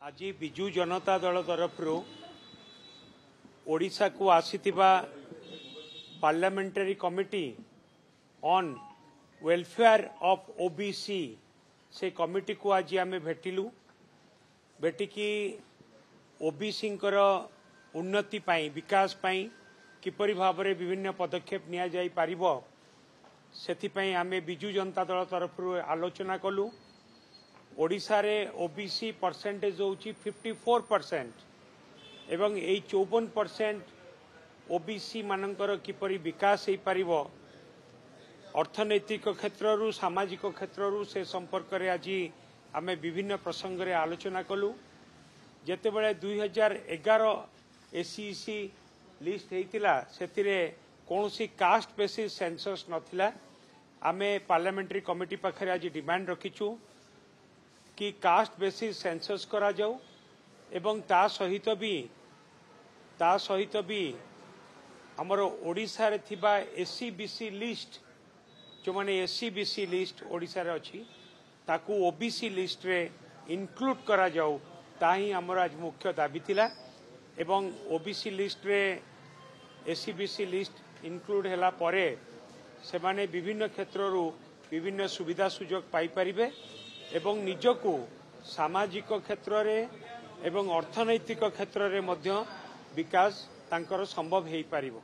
आज बिजु जनता दल तरफ ओडिशा को आसीथिबा parliamentary committee on welfare of OBC से कमिटी को आज आम भेटिलु भेटिकी ओबीसी उन्नति पाई विकास पाई किपरि भाव में विभिन्न पदक्षेप निया जाई पारिबो सेथिपाई आमे बिजु जनता दल तरफ आलोचना कलु। ओडिशा रे ओबीसी परसेंटेज होची 54% एवं एई 54% ओबीसी मानकर किपरि विकास हो पारिबो अर्थनैतिक क्षेत्ररू सामाजिक क्षेत्ररू से संपर्क रे आज आमे विभिन्न प्रसंग रे आलोचना कलु। जेतेबेले 2011 एसईसी लिस्ट हेतिला सेतिरे कोनोसी कास्ट बेसिस सेंसस नथिला। आमे पार्लियामेंटरी कमिटी पाखरे आज डिमांड रखिछु कि कास्ट बेसिस सेंसस करा जाऊ एवं ता सहित भी हमर ओडिशा रे थिबा एससी बीसी लिस्ट जो माने एससी बीसी लिस्ट ओडिशा रे अछि ताकू ओबीसी लिस्ट रे इंक्लूड करा जाऊ ताही हमर आज मुख्य दाबी थिला। एवं ओबीसी लिस्ट रे एससी बीसी लिस्ट इंक्लूड हैला परे से माने विभिन्न क्षेत्ररू विभिन्न सुविधा सुजोग पाई परिबे एवं निजको सामाजिक क्षेत्र रे एवं अर्थनैतिक क्षेत्र रे मध्य विकास तांकर संभव हेई पारिबो।